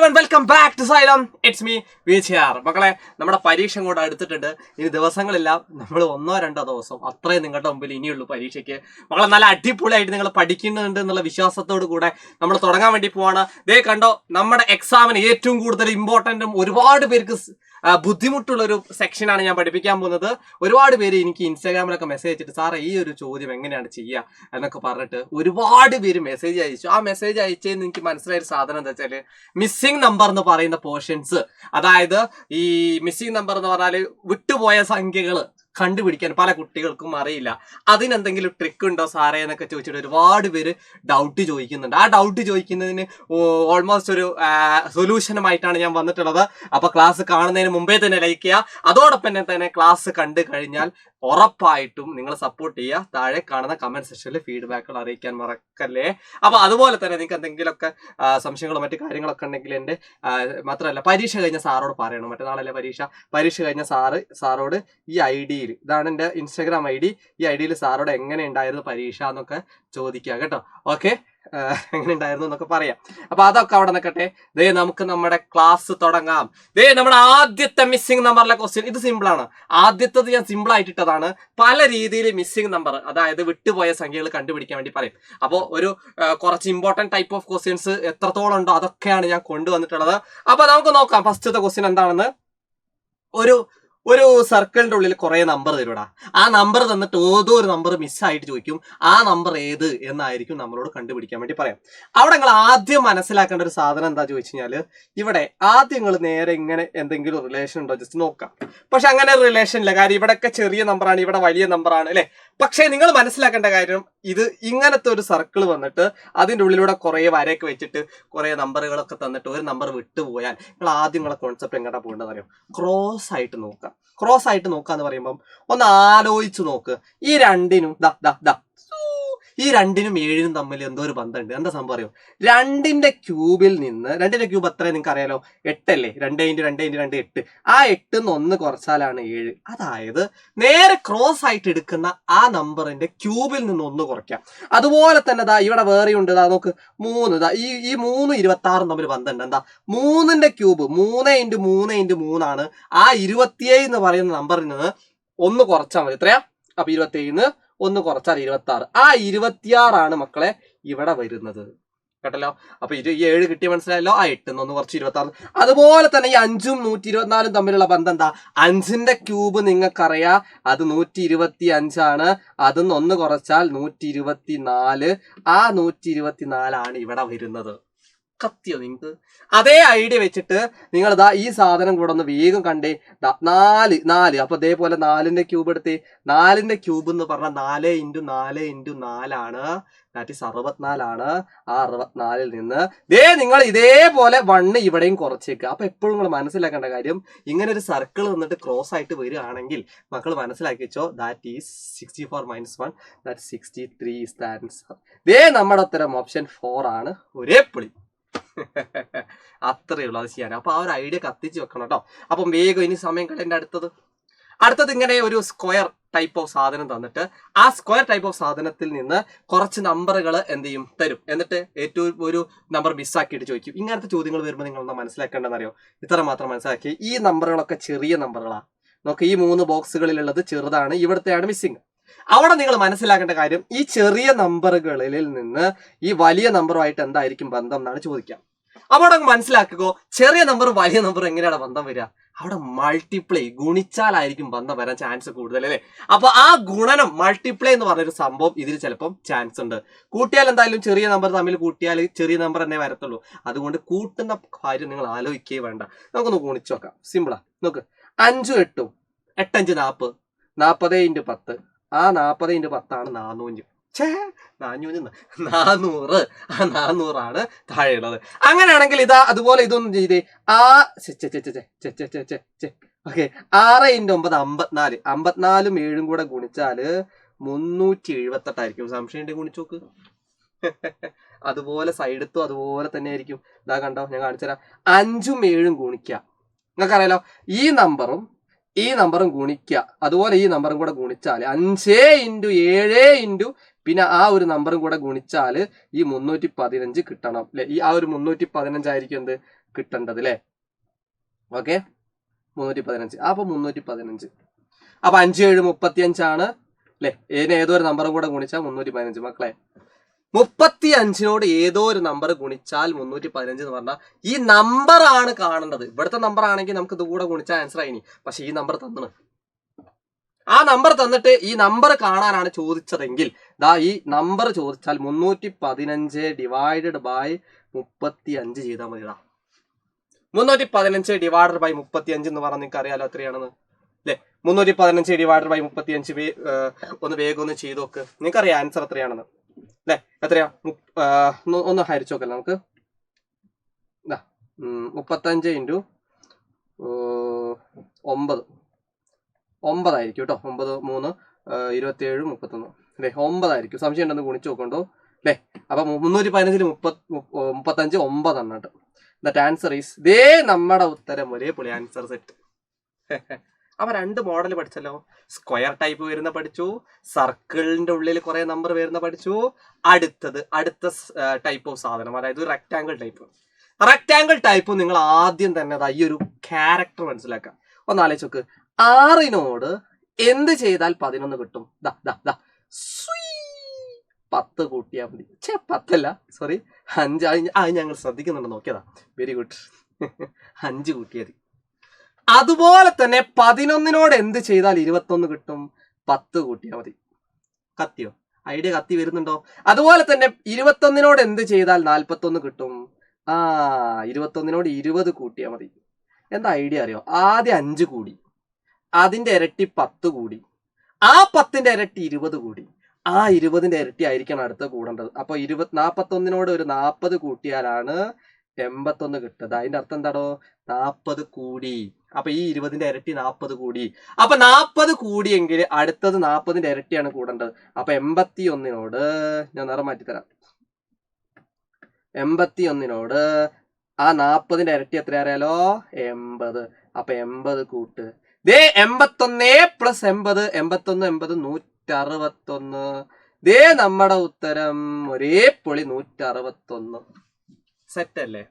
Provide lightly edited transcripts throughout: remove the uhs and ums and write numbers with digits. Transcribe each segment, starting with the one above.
everyone, welcome back to Xylem. It's me, VHR. മക്കളെ, നമ്മുടെ പരീക്ഷ കൂടെ അടുത്തിട്ടുണ്ട്. ഇനി ദിവസങ്ങളില്ല, നമ്മൾ 1-2 ദിവസം അത്രയും നിങ്ങളുടെ മുമ്പിൽ ഇനിയുള്ളൂ പരീക്ഷയ്ക്ക്. മക്കളെ, നല്ല അടിപൊളിയായിട്ട് നിങ്ങൾ പഠിക്കുന്നുണ്ട് എന്നുള്ള വിശ്വാസത്തോടു കൂടെ നമ്മൾ തുടങ്ങാൻ വേണ്ടി പോവാണ്. ദേ കണ്ടോ, നമ്മുടെ എക്സാമിന് ഏറ്റവും കൂടുതൽ ഇമ്പോർട്ടൻറ്റും ഒരുപാട് പേർക്ക് ബുദ്ധിമുട്ടുള്ള ഒരു സെക്ഷനാണ് ഞാൻ പഠിപ്പിക്കാൻ പോകുന്നത്. ഒരുപാട് പേര് എനിക്ക് ഇൻസ്റ്റാഗ്രാമിലൊക്കെ മെസ്സേജ് അയച്ചിട്ട് സാറേ ഈ ഒരു ചോദ്യം എങ്ങനെയാണ് ചെയ്യുക എന്നൊക്കെ പറഞ്ഞിട്ട് ഒരുപാട് പേര് മെസ്സേജ് അയച്ചു. ആ മെസ്സേജ് അയച്ചതെന്ന് എനിക്ക് മനസ്സിലായൊരു സാധനം എന്താ വെച്ചാൽ മിസ്സിംഗ് നമ്പർ എന്ന് പറയുന്ന പോർഷൻസ്, അതായത് ഈ മിസ്സിംഗ് നമ്പർ എന്ന് പറഞ്ഞാൽ വിട്ടുപോയ സംഖ്യകൾ കണ്ടുപിടിക്കാൻ പല കുട്ടികൾക്കും അറിയില്ല. അതിനെന്തെങ്കിലും ട്രിക്ക് ഉണ്ടോ സാറേ എന്നൊക്കെ ചോദിച്ചിട്ട് ഒരുപാട് പേര് ഡൗട്ട് ചോദിക്കുന്നുണ്ട്. ആ ഡൗട്ട് ചോദിക്കുന്നതിന് ഓൾമോസ്റ്റ് ഒരു സൊല്യൂഷനുമായിട്ടാണ് ഞാൻ വന്നിട്ടുള്ളത്. അപ്പൊ ക്ലാസ് കാണുന്നതിന് മുമ്പേ തന്നെ ലൈക്ക് ചെയ്യുക. അതോടൊപ്പം തന്നെ ക്ലാസ് കണ്ടു കഴിഞ്ഞാൽ ഉറപ്പായിട്ടും നിങ്ങൾ സപ്പോർട്ട് ചെയ്യുക. താഴെ കാണുന്ന കമന്റ് സെക്ഷനിൽ ഫീഡ്ബാക്കുകൾ അറിയിക്കാൻ മറക്കല്ലേ. അപ്പൊ അതുപോലെ തന്നെ നിങ്ങൾക്ക് എന്തെങ്കിലുമൊക്കെ സംശയങ്ങളോ മറ്റു കാര്യങ്ങളൊക്കെ ഉണ്ടെങ്കിൽ എൻ്റെ മാത്രമല്ല പരീക്ഷ കഴിഞ്ഞ സാറോട് പറയണം. മറ്റന്നാളല്ലേ പരീക്ഷ കഴിഞ്ഞ സാറോട് ഈ ID, ഇതാണ് എൻ്റെ ഇൻസ്റ്റാഗ്രാം ID, ഈ ID സാറോട് എങ്ങനെ ഉണ്ടായിരുന്നു പരീക്ഷ എന്നൊക്കെ ചോദിക്കുക കേട്ടോ. ഓക്കെ, എങ്ങനെ ഉണ്ടായിരുന്നു എന്നൊക്കെ പറയാം. അപ്പൊ അതൊക്കെ അവിടെ നിൽക്കട്ടെ. ദേ നമുക്ക് നമ്മുടെ ക്ലാസ് തുടങ്ങാം. ദേ നമ്മുടെ ആദ്യത്തെ മിസ്സിംഗ് നമ്പറിലെ ക്വസ്റ്റ്യൻ, ഇത് സിമ്പിൾ ആണ്. ആദ്യത്തത് ഞാൻ സിമ്പിൾ ആയിട്ടിട്ടതാണ്. പല രീതിയിൽ മിസ്സിംഗ് നമ്പർ, അതായത് വിട്ടുപോയ സംഖ്യകൾ കണ്ടുപിടിക്കാൻ വേണ്ടി പറയും. അപ്പോൾ ഒരു കുറച്ച് ഇമ്പോർട്ടൻറ്റ് ടൈപ്പ് ഓഫ് ക്വസ്റ്റ്യൻസ് എത്രത്തോളം ഉണ്ടോ അതൊക്കെയാണ് ഞാൻ കൊണ്ടുവന്നിട്ടുള്ളത്. അപ്പൊ നമുക്ക് നോക്കാം ഫസ്റ്റത്തെ ക്വസ്റ്റ്യൻ എന്താണെന്ന്. ഒരു സർക്കിളിന്റെ ഉള്ളിൽ കുറെ നമ്പർ തരൂടാ. ആ നമ്പർ തന്നിട്ട് ഏതോ ഒരു നമ്പർ മിസ്സായിട്ട് ചോദിക്കും. ആ നമ്പർ ഏത് എന്നായിരിക്കും നമ്മളോട് കണ്ടുപിടിക്കാൻ വേണ്ടി പറയാം. അവിടെ നിങ്ങൾ ആദ്യം മനസ്സിലാക്കേണ്ട ഒരു സാധനം എന്താ ചോദിച്ചു കഴിഞ്ഞാല്, ഇവിടെ ആദ്യം നിങ്ങൾ നേരെ ഇങ്ങനെ എന്തെങ്കിലും റിലേഷൻ ഉണ്ടോ ജസ്റ്റ് നോക്കാം. പക്ഷെ അങ്ങനെ റിലേഷൻ ഇല്ല. കാര്യം ഇവിടെയൊക്കെ ചെറിയ നമ്പറാണ്, ഇവിടെ വലിയ നമ്പറാണ് അല്ലെ. പക്ഷെ നിങ്ങൾ മനസ്സിലാക്കേണ്ട കാര്യം, ഇത് ഇങ്ങനത്തെ ഒരു സർക്കിൾ വന്നിട്ട് അതിൻ്റെ ഉള്ളിലൂടെ കുറെ വരയൊക്കെ വെച്ചിട്ട് കുറെ നമ്പറുകളൊക്കെ തന്നിട്ട് ഒരു നമ്പർ വിട്ടുപോയാൽ നിങ്ങൾ ആദ്യം നിങ്ങളെ കോൺസെപ്റ്റ് എങ്ങോട്ടാ പോകേണ്ടത് അറിയാം. ക്രോസ് ആയിട്ട് നോക്കാം. ക്രോസ് ആയിട്ട് നോക്കാന്ന് പറയുമ്പം ഒന്ന് ആലോചിച്ച് നോക്ക്. ഈ രണ്ടിനും ഈ 2-നും 7-നും തമ്മിൽ എന്തോ ഒരു ബന്ധമുണ്ട്. എന്താ സംഭവം അറിയോ? 2ന്റെ ക്യൂബിൽ നിന്ന്, 2ന്റെ ക്യൂബ് എത്ര നിങ്ങൾക്ക് അറിയാലോ, 8 അല്ലേ. 2 × 2 × 2 8. ആ 8 1 കുറച്ചാലാണ് 7. അതായത് നേരെ ക്രോസ് ആയിട്ട് എടുക്കുന്ന ആ നമ്പറിന്റെ ക്യൂബിൽ നിന്ന് 1 കുറയ്ക്കാം. അതുപോലെ തന്നെ ഇവിടെ വേറെ ഉണ്ട്. നോക്ക്, 3. ഈ 3 26 തമ്മിൽ ബന്ധമുണ്ട്. എന്താ, 3ന്റെ ക്യൂബ് 3 × 3 × 3 ആണ്. ആ 27 എന്ന് പറയുന്ന നമ്പറിൽ നിന്ന് 1 കുറച്ചാൽ മതി. എത്രയാ? അപ്പൊ 27 1 കുറച്ചാൽ 26. ആ 26 ആണ് മക്കളെ ഇവിടെ വരുന്നത് കേട്ടല്ലോ. അപ്പൊ 7 കിട്ടിയ മനസ്സിലായല്ലോ. ആ 8 1 കുറച്ച് 26. അതുപോലെ തന്നെ ഈ 5ഉം 124 തമ്മിലുള്ള ബന്ധം എന്താ? 5ന്റെ ക്യൂബ് നിങ്ങൾക്കറിയാം, അത് 125 ആണ്. അതിന്ന് 1 കുറച്ചാൽ 124. ആ 124 ആണ് ഇവിടെ വരുന്നത്. കത്തിയോ നിങ്ങൾക്ക്? അതേ ഐഡിയ വെച്ചിട്ട് നിങ്ങൾ ഈ സാധനം കൂടെ ഒന്ന് വേഗം കണ്ടേ. 4. അപ്പൊ ഇതേപോലെ 4ന്റെ ക്യൂബ് എടുത്തേ. 4ന്റെ ക്യൂബ് എന്ന് പറഞ്ഞാൽ 4 × 4 × 4 ആണ്. ദാറ്റ് ഈസ് 64 ആണ്. ആ 64-ൽ നിന്ന് നിങ്ങൾ ഇതേപോലെ 1 ഇവിടെയും കുറച്ചേക്കുക. അപ്പൊ എപ്പോഴും നിങ്ങൾ മനസ്സിലാക്കേണ്ട കാര്യം, ഇങ്ങനെ ഒരു സർക്കിൾ വന്നിട്ട് ക്രോസ് ആയിട്ട് വരികയാണെങ്കിൽ മക്കൾ മനസ്സിലാക്കി വെച്ചോ, that is 64 - 1, that 63 is the answer. നമ്മുടെ ഉത്തരം ഓപ്ഷൻ 4 ആണ്. ഒരേ പൊളി. അത്രയേ ഉള്ളൂ അത് ചെയ്യാൻ. അപ്പൊ ആ ഒരു ഐഡിയ കത്തിച്ച് വെക്കണം കേട്ടോ. അപ്പം വേഗം ഇനി സമയം കളയേണ്ട. അടുത്തത് ഇങ്ങനെ ഒരു സ്ക്വയർ ടൈപ്പ് ഓഫ് സാധനം തന്നിട്ട് ആ സ്ക്വയർ ടൈപ്പ് ഓഫ് സാധനത്തിൽ നിന്ന് കുറച്ച് നമ്പറുകൾ എന്ത് ചെയ്യും തരും. എന്നിട്ട് ഏറ്റവും ഒരു നമ്പർ മിസ്സാക്കിയിട്ട് ചോദിക്കും. ഇങ്ങനത്തെ ചോദ്യങ്ങൾ വരുമ്പോൾ നിങ്ങൾ എന്താ മനസ്സിലാക്കേണ്ടതെന്നറിയോ? ഇത്ര മാത്രം മനസ്സിലാക്കി. ഈ നമ്പറുകളൊക്കെ ചെറിയ നമ്പറുകളാണ്. നോക്ക്, ഈ 3 ബോക്സുകളിലുള്ളത് ചെറുതാണ്, ഇവിടുത്തെയാണ് മിസ്സിങ്. അവിടെ നിങ്ങൾ മനസ്സിലാക്കേണ്ട കാര്യം, ഈ ചെറിയ നമ്പറുകളിൽ നിന്ന് ഈ വലിയ നമ്പറുമായിട്ട് എന്തായിരിക്കും ബന്ധം എന്നാണ് ചോദിക്കാം. അവിടെ മനസ്സിലാക്കുക, ചെറിയ നമ്പർ വലിയ നമ്പർ എങ്ങനെയാണ് ബന്ധം വരിക? അവിടെ മൾട്ടിപ്ലൈ, ഗുണിച്ചാലായിരിക്കും ബന്ധം വരാൻ ചാൻസ് കൂടുതൽ അല്ലേ. അപ്പൊ ആ ഗുണനം, മൾട്ടിപ്ലൈ എന്ന് പറഞ്ഞൊരു സംഭവം ഇതിൽ ചിലപ്പം ചാൻസ് ഉണ്ട്. കൂട്ടിയാൽ എന്തായാലും ചെറിയ നമ്പർ തമ്മിൽ കൂട്ടിയാൽ ചെറിയ നമ്പർ തന്നെ വരത്തുള്ളൂ. അതുകൊണ്ട് കൂട്ടുന്ന കാര്യം നിങ്ങൾ ആലോചിക്കേ വേണ്ട. നമുക്കൊന്ന് ഗുണിച്ചു നോക്കാം. സിമ്പിളാ. നോക്ക്, 5 8 8 5 40. 40 × 10. ആ 40 × 10 ആണ് 400. 400. ആ 400 ആണ് താഴെയുള്ളത്. അങ്ങനെയാണെങ്കിൽ അതുപോലെ ഇതൊന്നും ചെയ്തേ. ഓക്കെ, 6 × 9 54. 54-ഉം 7-ഉം കൂടെ ഗുണിച്ചാല് 378 ആയിരിക്കും. സംശയം ഉണ്ടെങ്കിൽ ഗുണിച്ചു നോക്ക്. അതുപോലെ സൈഡത്തും അതുപോലെ തന്നെ ആയിരിക്കും. കണ്ടോ, ഞാൻ കാണിച്ചു തരാം. 5ഉം 7-ഉം ഗുണിക്കുക. നിങ്ങൾക്കറിയാലോ, ഈ നമ്പറും ഗുണിക്കുക. അതുപോലെ ഈ നമ്പറും കൂടെ ഗുണിച്ചാൽ 5 × 7 പിന്നെ ആ ഒരു നമ്പറും കൂടെ ഗുണിച്ചാൽ ഈ 315 കിട്ടണം അല്ലെ. ഈ ആ ഒരു 315 ആയിരിക്കും എന്ത് കിട്ടേണ്ടത് അല്ലേ? ഓക്കെ, 315. അപ്പൊ 315. അപ്പൊ 5 7 35 അല്ലെ? ഏതോ ഒരു നമ്പറും കൂടെ ഗുണിച്ചാൽ 315. മക്കളെ 35നോട് ഏതോ ഒരു നമ്പർ ഗുണിച്ചാൽ 315 എന്ന് പറഞ്ഞാൽ ഈ നമ്പർ ആണ് കാണേണ്ടത്. ഇവിടുത്തെ നമ്പർ ആണെങ്കിൽ നമുക്ക് ഇത് കൂടെ ഗുണിച്ചാൽ ആൻസർ ആയിനി. പക്ഷെ ഈ നമ്പർ തന്നു, ആ നമ്പർ തന്നിട്ട് ഈ നമ്പർ കാണാനാണ് ചോദിച്ചതെങ്കിൽ ദാ ഈ നമ്പർ ചോദിച്ചാൽ 315 ഡിവൈഡഡ് ബൈ 35 ചെയ്താൽ മതിടാ. 315 ഡിവൈഡഡ് ബൈ 35 എന്ന് പറഞ്ഞാൽ നിങ്ങൾക്ക് അറിയാലോ എത്രയാണെന്ന് അല്ലെ? 315 ഡിവൈഡഡ് ബൈ 35 ഒന്ന് വേഗം ഒന്ന് ചെയ്ത് നോക്ക്, നിങ്ങൾക്കറിയാം ആൻസർ എത്രയാണെന്ന് അല്ലെ? എത്രയാ? ഒന്ന് ഹരിച്ചു നോക്കല്ലേ നമുക്ക്. 35 ഇൻറ്റു 9 ആയിരിക്കും കേട്ടോ. 9 3 27 31 അല്ലെ? 9 ആയിരിക്കും. സംശയം ഉണ്ടെന്ന് ഗുണിച്ച് നോക്കണ്ടോ അല്ലെ? അപ്പൊ 315 35 9 ആണ് കേട്ടോ. ദാറ്റ് ആൻസർ ഈസ് ദേ നമ്മുടെ ഉത്തരം. ഒരേ പൊളി ആൻസർ സെറ്റ്. അപ്പൊ 2 മോഡൽ പഠിച്ചല്ലോ. സ്ക്വയർ ടൈപ്പ് വരുന്ന പഠിച്ചു, സർക്കിളിന്റെ ഉള്ളിൽ കുറെ നമ്പർ വരുന്ന പഠിച്ചു. അടുത്ത ടൈപ്പ് ഓഫ് സാധനം, അതായത് റെക്ടാങ്കിൾ ടൈപ്പ്. റെക്ടാങ്കിൾ ടൈപ്പ് നിങ്ങൾ ആദ്യം തന്നെ ഈ ഒരു ക്യാരക്ടർ മനസ്സിലാക്കാം. ഒന്ന് ആലോചിച്ച് നോക്ക്. 6നോട് എന്ത് ചെയ്താൽ 11 കിട്ടും? 10 കൂട്ടിയാൽ മതി. 10 അല്ല, സോറി 5. അത് ഞങ്ങൾ ശ്രദ്ധിക്കുന്നുണ്ട്, നോക്കിയതാ. Very good. 5 കൂട്ടിയത്. അതുപോലെ തന്നെ 11നോട് എന്ത് ചെയ്താൽ 21 കിട്ടും? 10 കൂട്ടിയാൽ മതി. കത്തിയോ? ഐഡിയ കത്തി വരുന്നുണ്ടോ? അതുപോലെ തന്നെ 21നോട് എന്ത് ചെയ്താൽ 41 കിട്ടും? 21നോട് 20 കൂട്ടിയാൽ മതി. എന്താ ഐഡിയ അറിയോ? ആദ്യം 5 കൂടി, അതിന്റെ ഇരട്ടി 10 കൂടി, ആ 10ന്റെ ഇരട്ടി 20 കൂടി, ആ 20ന്റെ ഇരട്ടി ആയിരിക്കണം അടുത്ത കൂടേണ്ടത്. അപ്പൊ 41നോട് ഒരു 40 കൂട്ടിയാലാണ് 81 കിട്ടുന്നത്. അതിന്റെ അർത്ഥം എന്താണോ? 40 കൂടി. അപ്പൊ ഈ 20ന്റെ ഇരട്ടി 40 കൂടി. അപ്പൊ 40 കൂടിയെങ്കിൽ അടുത്തത് 40ന്റെ ഇരട്ടിയാണ് കൂടേണ്ടത്. അപ്പൊ 81നോട് ഞാൻ നിറം മാറ്റിത്തരാം. 81നോട് ആ 40ന്റെ ഇരട്ടി എത്ര അറിയാലോ? 80. അപ്പൊ 80 കൂട്ട്. ദേ 81 പ്ലസ് 80, 81 80 161. ദേ നമ്മുടെ ഉത്തരം. ഒരേ പൊളി 161. സെറ്റ് അല്ലേ?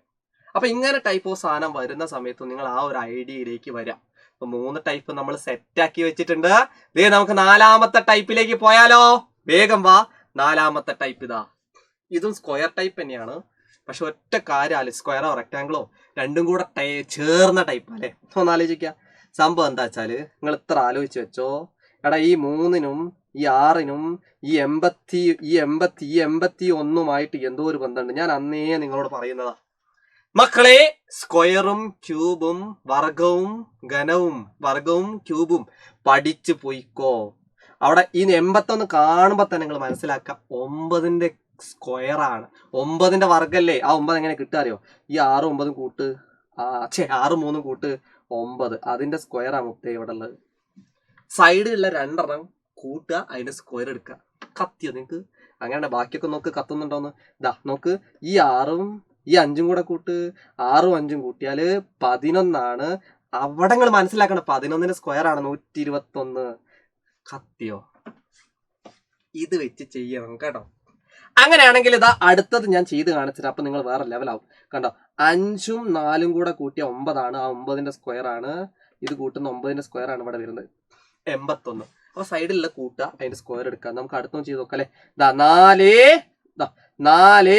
അപ്പൊ ഇങ്ങനെ ടൈപ്പ് ഓഫ് സാധനം വരുന്ന സമയത്ത് നിങ്ങൾ ആ ഒരു ഐഡിയയിലേക്ക് വരാം. അപ്പൊ 3 ടൈപ്പ് നമ്മൾ സെറ്റ് ആക്കി വെച്ചിട്ടുണ്ട്. ദേ നമുക്ക് 4ാമത്തെ ടൈപ്പിലേക്ക് പോയാലോ? വേഗം വാ. 4ാമത്തെ ടൈപ്പ് ഇതാ. ഇതും സ്ക്വയർ ടൈപ്പ് തന്നെയാണ്. പക്ഷെ ഒറ്റ കാര്യമല്ല, സ്ക്വയറോ റെക്ടാങ്കിളോ രണ്ടും കൂടെ ചേർന്ന ടൈപ്പ് അല്ലേ? ഒന്ന് ആലോചിക്കുക. സംഭവം എന്താ വെച്ചാല് നിങ്ങൾ ഇത്ര ആലോചിച്ച് വെച്ചോ. എടാ ഈ 3നും ഈ 6നും ഈ 81 എന്തോ ഒരു ബന്ധമുണ്ട്. ഞാൻ അന്നേ നിങ്ങളോട് പറയുന്നതാ മക്കളെ. സ്ക്വയറും ക്യൂബും വർഗവും ഘനവും വർഗവും ക്യൂബും പഠിച്ചു പോയിക്കോ. അവിടെ ഈ 81 കാണുമ്പോ തന്നെ നിങ്ങൾ മനസ്സിലാക്കാം 9ന്റെ സ്ക്വയർ ആണ്. 9ന്റെ വർഗല്ലേ? ആ 9 എങ്ങനെ കിട്ടുക അറിയോ? ഈ 6 9 കൂട്ട് 6 3 കൂട്ട് 9, അതിന്റെ സ്ക്വയർ ആ മുത്തേ ഇവിടെ ഉള്ളത്. സൈഡിലുള്ള 2 കൂട്ടുക, അതിന്റെ സ്ക്വയർ എടുക്കുക. കത്തിയോ നിങ്ങക്ക്? അങ്ങനെ ബാക്കിയൊക്കെ നോക്ക് കത്തുന്നുണ്ടോന്ന്. നോക്ക്, ഈ 6ഉം ഈ 5ഉം കൂടെ കൂട്ട്. 6ഉം 5ഉം കൂട്ടിയാല് 11 അവിടെ നിങ്ങൾ മനസ്സിലാക്കണം 11ന്റെ സ്ക്വയർ ആണ് 121. കത്തിയോ? ഇത് വെച്ച് ചെയ്യണം കേട്ടോ. അങ്ങനെയാണെങ്കിൽ അടുത്തത് ഞാൻ ചെയ്ത് കാണിച്ചിട്ട് അപ്പൊ നിങ്ങൾ വേറെ ലെവലാവും. കണ്ടോ? 5ഉം 4ഉം കൂടെ കൂട്ടിയ 9 ആണ്. ആ 9ന്റെ സ്ക്വയർ ആണ്. ഇത് കൂട്ടുന്ന 9ന്റെ സ്ക്വയർ ആണ് ഇവിടെ വരുന്നത് 81. അപ്പൊ സൈഡിലുള്ള കൂട്ടുക, അതിന്റെ സ്ക്വയർ എടുക്കുക. നമുക്ക് അടുത്തൊന്നും ചെയ്ത് നോക്കാം അല്ലെ? 4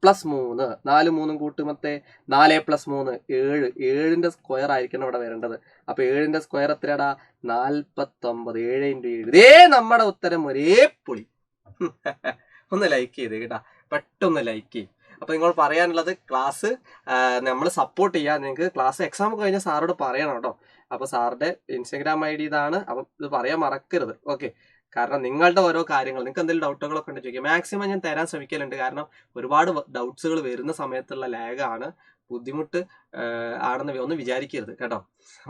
പ്ലസ് 3, 4 3 കൂട്ടുമത്തെ 4 പ്ലസ് 3 7. 7ന്റെ സ്ക്വയർ ആയിരിക്കണം ഇവിടെ വരേണ്ടത്. അപ്പൊ 7ന്റെ സ്ക്വയർ എത്രയാടാ? 49. 7 × 7. ഇതേ നമ്മുടെ ഉത്തരം. ഒരേ പൊളി. ഒന്ന് ലൈക്ക് ചെയ്ത് കേട്ടാ, പെട്ടെന്ന് ലൈക്ക് ചെയ്യും. അപ്പൊ നിങ്ങൾ പറയാനുള്ളത് ക്ലാസ് നമ്മൾ സപ്പോർട്ട് ചെയ്യാം. നിങ്ങൾക്ക് ക്ലാസ് എക്സാം കഴിഞ്ഞാൽ സാറോട് പറയണം കേട്ടോ. അപ്പൊ സാറിന്റെ ഇൻസ്റ്റാഗ്രാം ID ഇതാണ്. അപ്പൊ ഇത് പറയാൻ മറക്കരുത്. ഓക്കെ? കാരണം നിങ്ങളുടെ ഓരോ കാര്യങ്ങൾ, നിങ്ങൾക്ക് എന്തെങ്കിലും ഡൗട്ടുകളൊക്കെ ഉണ്ട് ചോദിക്കുക. മാക്സിമം ഞാൻ തരാൻ ശ്രമിക്കലുണ്ട്. കാരണം ഒരുപാട് ഡൗട്ട്സുകൾ വരുന്ന സമയത്തുള്ള ലാഗാണ്, ബുദ്ധിമുട്ട് ആണെന്ന് ഒന്നും വിചാരിക്കരുത് കേട്ടോ.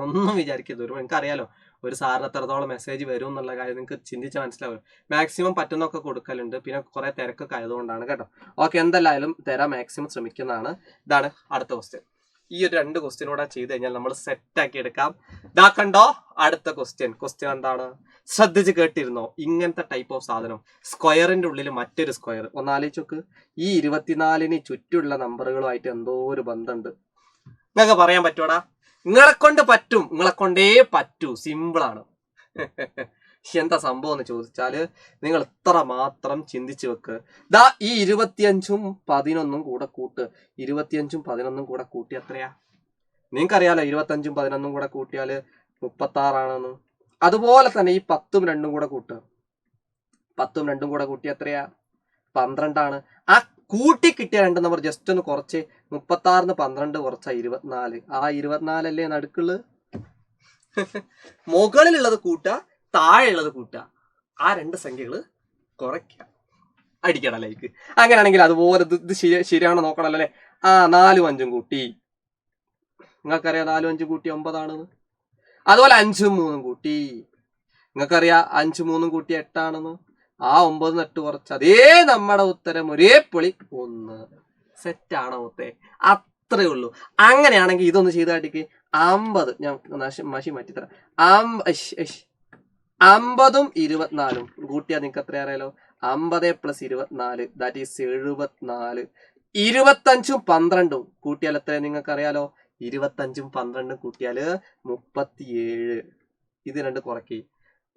ഒന്നും വിചാരിക്കരുത്. നിങ്ങൾക്ക് അറിയാലോ ഒരു സാറിന് എത്രത്തോളം മെസ്സേജ് വരും എന്നുള്ള കാര്യം നിങ്ങൾക്ക് ചിന്തിച്ചാൽ മനസ്സിലാവും. മാക്സിമം പറ്റുന്നൊക്കെ കൊടുക്കലുണ്ട്. പിന്നെ കുറെ തിരക്കൊക്കെ ആയതുകൊണ്ടാണ് കേട്ടോ. ഓക്കെ, എന്തായാലും തരാൻ മാക്സിമം ശ്രമിക്കുന്നതാണ്. ഇതാണ് അടുത്ത ക്വസ്റ്റ്യൻ. ഈ ഒരു 2 ക്വസ്റ്റ്യനോടെ ചെയ്ത് കഴിഞ്ഞാൽ നമ്മൾ സെറ്റ് ആക്കി എടുക്കാം. കണ്ടോ അടുത്ത ക്വസ്റ്റ്യൻ എന്താണ്? ശ്രദ്ധിച്ച് കേട്ടിരുന്നോ? ഇങ്ങനത്തെ ടൈപ്പ് ഓഫ് സാധനം, സ്ക്വയറിന്റെ ഉള്ളിൽ മറ്റൊരു സ്ക്വയർ. ഒന്ന് ആലോചിച്ച് നോക്ക്. ഈ 24ന് ചുറ്റുള്ള നമ്പറുകളുമായിട്ട് എന്തോ ഒരു ബന്ധമുണ്ട്. നിങ്ങൾക്ക് പറയാൻ പറ്റൂടാ? നിങ്ങളെ കൊണ്ട് പറ്റും, നിങ്ങളെ കൊണ്ടേ പറ്റൂ, സിമ്പിളാണ്. എന്താ സംഭവം എന്ന് ചോദിച്ചാല് നിങ്ങൾ ഇത്ര മാത്രം ചിന്തിച്ചു വെക്ക്. ദാ ഈ 25ഉം 11ഉം കൂടെ കൂട്ട്. 25ഉം 11ഉം കൂടെ കൂട്ടി എത്രയാ? നിങ്ങൾക്കറിയാലോ 25ഉം 11ഉം കൂടെ കൂട്ടിയാല് 36 അതുപോലെ തന്നെ ഈ 10ഉം 2ഉം കൂടെ കൂട്ട്. 10ഉം 2ഉം കൂടെ കൂട്ടി എത്രയാ? 12. ആ കൂട്ടി കിട്ടിയ രണ്ട് നമ്പർ ജസ്റ്റ് ഒന്ന് കുറച്ച്. 36 12 കുറച്ച 24. ആ 24 അല്ലേ നടുക്കുള്ളു? മുകളിലുള്ളത് കൂട്ടുക, താഴെയുള്ളത് കൂട്ടുക, ആ രണ്ട് സംഖ്യകള് കുറയ്ക്കുക. അടിക്കണം ലൈക്ക്. അങ്ങനെയാണെങ്കിൽ അതുപോലെ ഇത് ശരിയാണോ നോക്കണല്ലോ അല്ലെ? 4ഉം 5ഉം കൂട്ടി. നിങ്ങൾക്കറിയാം 4ഉം 5ഉം കൂട്ടി 9 ആണെന്ന്. അതുപോലെ 5ഉം 3ഉം കൂട്ടി. നിങ്ങൾക്കറിയാം 5ഉം 3ഉം കൂട്ടി 8 ആണെന്ന്. ആ 9 8 കുറച്ച് അതേ നമ്മുടെ ഉത്തരം ഒരേ പൊളി 1. സെറ്റാണോ മുത്തേ? അത്രേ ഉള്ളൂ. അങ്ങനെയാണെങ്കിൽ ഇതൊന്ന് ചെയ്ത് കാട്ടിക്ക്. 50 ഞാൻ മഷി മാറ്റിത്തരാം. 50ഉം 24ഉം കൂട്ടിയാൽ നിങ്ങൾക്ക് എത്ര അറിയാലോ? 50 + 24 ദാറ്റ് ഈസ് 74. 25ഉം 12ഉം കൂട്ടിയാൽ എത്ര നിങ്ങൾക്ക് അറിയാലോ? 25ഉം 12ഉം കൂട്ടിയാല് 37. ഇത് രണ്ട് കുറയ്ക്ക്.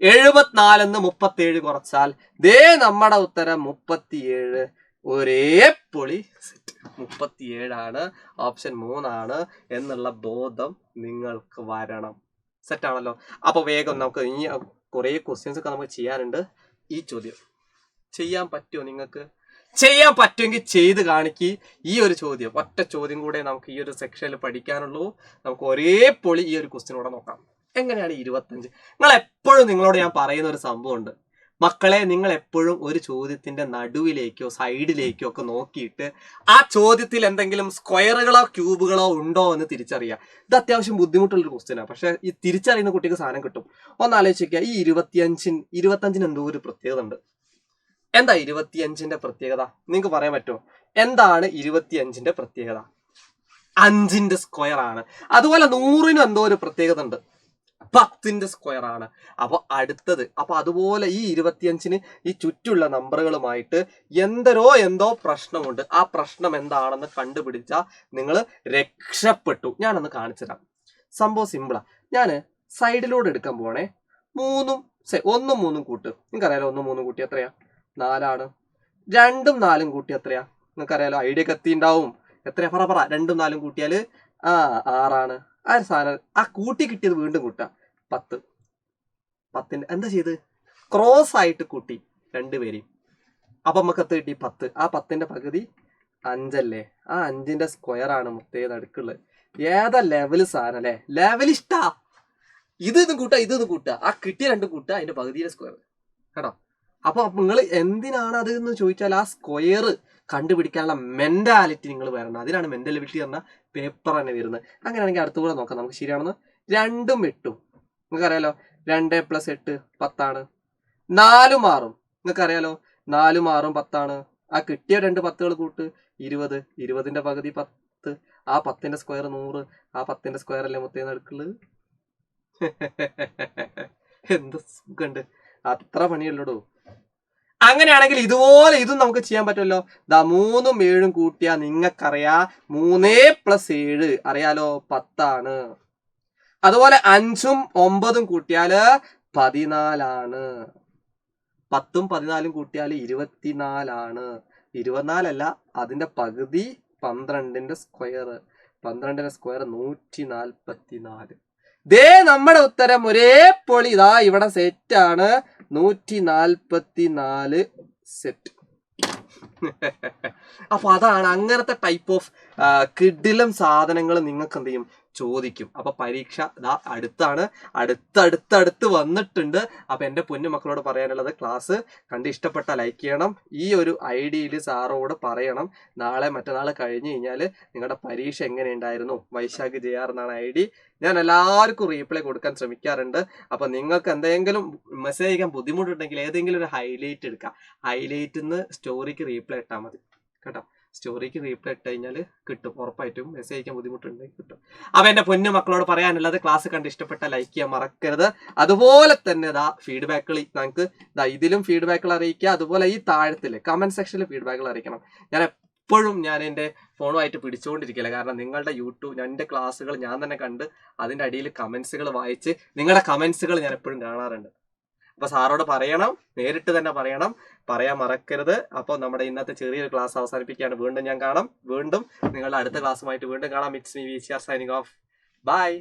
74 37 കുറച്ചാൽ ദേ നമ്മുടെ ഉത്തരം 37. ഒരേ പൊളി സെറ്റ്. 37 ആണ്, ഓപ്ഷൻ 3 ആണ് എന്നുള്ള ബോധം നിങ്ങൾക്ക് വരണം. സെറ്റാണല്ലോ? അപ്പൊ വേഗം നമുക്ക് ഇനി കുറെ ക്വസ്റ്റ്യൻസ് ഒക്കെ നമുക്ക് ചെയ്യാനുണ്ട്. ഈ ചോദ്യം ചെയ്യാൻ പറ്റുമോ നിങ്ങൾക്ക്? ചെയ്യാൻ പറ്റുമെങ്കിൽ ചെയ്ത് കാണിക്ക്. ഈ ഒരു ചോദ്യം, ഒറ്റ ചോദ്യം കൂടെ നമുക്ക് ഈ ഒരു സെക്ഷനിൽ പഠിക്കാനുള്ളൂ. നമുക്ക് ഒരേ പൊളി ഈ ഒരു ക്വസ്റ്റ്യൻ കൂടെ നോക്കാം. എങ്ങനെയാണ് 25? നിങ്ങൾ എപ്പോഴും നിങ്ങളോട് ഞാൻ പറയുന്ന ഒരു സംഭവമുണ്ട് മക്കളെ. നിങ്ങൾ എപ്പോഴും ഒരു ചോദ്യത്തിന്റെ നടുവിലേക്കോ സൈഡിലേക്കോ ഒക്കെ നോക്കിയിട്ട് ആ ചോദ്യത്തിൽ എന്തെങ്കിലും സ്ക്വയറുകളോ ക്യൂബുകളോ ഉണ്ടോ എന്ന് തിരിച്ചറിയുക. ഇത് അത്യാവശ്യം ബുദ്ധിമുട്ടുള്ളൊരു ക്വസ്റ്റ്യനാണ്. പക്ഷെ ഈ തിരിച്ചറിയുന്ന കുട്ടിക്ക് സാധനം കിട്ടും. ഒന്ന് ആലോചിക്കുക. ഈ 25ന് എന്തോ ഒരു പ്രത്യേകത ഉണ്ട്. എന്താ 25ന്റെ പ്രത്യേകത? നിങ്ങൾക്ക് പറയാൻ പറ്റുമോ? എന്താണ് 25ന്റെ പ്രത്യേകത? 5ന്റെ സ്ക്വയർ ആണ്. അതുപോലെ 100നും എന്തോ ഒരു പ്രത്യേകത ഉണ്ട്. 10ന്റെ സ്ക്വയർ ആണ്. അപ്പൊ അടുത്തത്, അപ്പൊ അതുപോലെ ഈ 25ന് ഈ ചുറ്റുള്ള നമ്പറുകളുമായിട്ട് എന്തോ പ്രശ്നമുണ്ട്. ആ പ്രശ്നം എന്താണെന്ന് കണ്ടുപിടിച്ചാൽ നിങ്ങൾ രക്ഷപ്പെട്ടു. ഞാനൊന്ന് കാണിച്ചു തരാം. സംഭവം സിമ്പിളാ. ഞാന് സൈഡിലൂടെ എടുക്കാൻ പോവാണേ. 1ഉം 3ഉം കൂട്ട്. നിങ്ങൾക്കറിയാലോ 1ഉം 3ഉം കൂട്ടി എത്രയാ? 4 ആണ്. 2ഉം 4ഉം കൂട്ടി എത്രയാ? നിങ്ങൾക്കറിയാലോ, ഐഡിയ കത്തിണ്ടാവും. എത്രയാ? പറ. 2ഉം 4ഉം കൂട്ടിയാല് 6 ആണ്. ആ സാധനം ആ കൂട്ടി കിട്ടിയത് വീണ്ടും കൂട്ടാ. 10. 10ന്റെ എന്താ ചെയ്ത്? ക്രോസ് ആയിട്ട് കൂട്ടി രണ്ടുപേരെയും. അപ്പൊ നമുക്ക് എത്ര കിട്ടി? 10. ആ 10ന്റെ പകുതി 5 അല്ലേ? ആ 5ന്റെ സ്ക്വയർ ആണ് മുത്തേ നടുക്കുള്ളത്. ഏതാ ലെവല് സാധനം അല്ലേ? ലെവൽ ഇഷ്ടാ. ഇതൊന്നും കൂട്ടാ. ആ കിട്ടിയ രണ്ടും കൂട്ടാ, അതിന്റെ പകുതിയുടെ സ്ക്വയർ കേട്ടോ. അപ്പൊ നിങ്ങൾ എന്തിനാണ് അത് എന്ന് ചോദിച്ചാൽ ആ സ്ക്വയർ കണ്ടുപിടിക്കാനുള്ള മെന്റാലിറ്റി നിങ്ങൾ വരണം. അതിനാണ് മെന്റാലിറ്റി പറഞ്ഞാൽ പേപ്പർ തന്നെ വരുന്നത്. അങ്ങനെയാണെങ്കിൽ അടുത്ത കൂടെ നോക്കാം നമുക്ക് ശരിയാണെന്ന്. 2ഉം 8ഉം നിങ്ങൾക്കറിയാലോ 2 + 8 10 ആണ്. 4ഉം 6ഉം നിങ്ങൾക്കറിയാലോ 4ഉം 6ഉം 10 ആണ്. ആ കിട്ടിയ രണ്ട് 10കൾ കൂട്ട് 20. 20ന്റെ പകുതി 10. ആ 10ന്റെ സ്ക്വയർ 100. ആ 10ന്റെ സ്ക്വയർ അല്ലേ മൊത്തം നടക്കുള്ളത്? എന്ത് സുഖണ്ട്. അത്ര പണിയല്ലടോ. അങ്ങനെയാണെങ്കിൽ ഇതുപോലെ ഇതും നമുക്ക് ചെയ്യാൻ പറ്റുമല്ലോ. 3ഉം 7ഉം കൂട്ടിയാ നിങ്ങൾക്കറിയാ 3 + 7 അറിയാലോ 10 ആണ്. അതുപോലെ 5ഉം 9ഉം കൂട്ടിയാല് 14 ആണ്. 10ഉം 14ഉം കൂട്ടിയാല് 24 ആണ്. 24 അല്ല, അതിന്റെ പകുതി 12ന്റെ സ്ക്വയർ. 12ന്റെ സ്ക്വയർ 144. ദേ നമ്മുടെ ഉത്തരം ഒരേ പൊളി. ഇതാ ഇവിടെ സെറ്റ് ആണ്. 144 സെറ്റ്. അപ്പൊ അതാണ് അങ്ങനത്തെ ടൈപ്പ് ഓഫ് കിഡിലും സാധനങ്ങൾ നിങ്ങൾക്ക് എന്ത് ചെയ്യും? ചോദിക്കും. അപ്പൊ പരീക്ഷ ഇതാ അടുത്താണ്, അടുത്ത് വന്നിട്ടുണ്ട്. അപ്പൊ എന്റെ പൊന്നു മക്കളോട് പറയാനുള്ളത്, ക്ലാസ് കണ്ട് ഇഷ്ടപ്പെട്ട ലൈക്ക് ചെയ്യണം. ഈ ഒരു ഐഡിയിൽ സാറോട് പറയണം, നാളെ മറ്റന്നാൾ കഴിഞ്ഞ് കഴിഞ്ഞാൽ നിങ്ങളുടെ പരീക്ഷ എങ്ങനെയുണ്ടായിരുന്നു. വൈശാഖ് JR എന്നാണ് ID. ഞാൻ എല്ലാവർക്കും റീപ്ലൈ കൊടുക്കാൻ ശ്രമിക്കാറുണ്ട്. അപ്പൊ നിങ്ങൾക്ക് എന്തെങ്കിലും മെസ്സേജ് അയക്കാൻ ബുദ്ധിമുട്ടുണ്ടെങ്കിൽ ഏതെങ്കിലും ഒരു ഹൈലൈറ്റ് എടുക്കാം. ഹൈലൈറ്റിൽ നിന്ന് സ്റ്റോറിക്ക് റീപ്ലൈ ഇട്ടാൽ മതി കേട്ടോ. സ്റ്റോറിക്ക് റീപ്ലൈ ഇട്ട് കഴിഞ്ഞാൽ കിട്ടും, ഉറപ്പായിട്ടും. മെസ്സേജ് അയക്കാൻ ബുദ്ധിമുട്ടുണ്ടെങ്കിൽ കിട്ടും. അപ്പൊ എന്റെ പൊന്നു മക്കളോട് പറയാനുള്ളത്, ക്ലാസ് കണ്ട് ഇഷ്ടപ്പെട്ട ലൈക്ക് ചെയ്യാൻ മറക്കരുത്. അതുപോലെ തന്നെ ഫീഡ്ബാക്കുകൾ നമുക്ക് ഇതിലും ഫീഡ്ബാക്കുകൾ അറിയിക്കുക. അതുപോലെ ഈ താഴത്തില് കമന്റ് സെക്ഷനിൽ ഫീഡ്ബാക്കുകൾ അറിയിക്കണം. ഞാൻ ഇപ്പോഴും ഞാൻ എൻ്റെ ഫോണുമായിട്ട് പിടിച്ചുകൊണ്ടിരിക്കില്ല. കാരണം നിങ്ങളുടെ എൻ്റെ ക്ലാസ്സുകൾ ഞാൻ തന്നെ കണ്ട് അതിൻ്റെ അടിയിൽ കമൻസുകൾ വായിച്ച് നിങ്ങളുടെ കമൻസുകൾ ഞാൻ എപ്പോഴും കാണാറുണ്ട്. അപ്പോൾ സാറോട് പറയണം, നേരിട്ട് തന്നെ പറയാൻ മറക്കരുത്. അപ്പോൾ നമ്മുടെ ഇന്നത്തെ ചെറിയൊരു ക്ലാസ് അവസാനിപ്പിക്കുകയാണ്. വീണ്ടും നിങ്ങളുടെ അടുത്ത ക്ലാസ്സുമായിട്ട് വീണ്ടും കാണാം. It's me VCR signing off. By.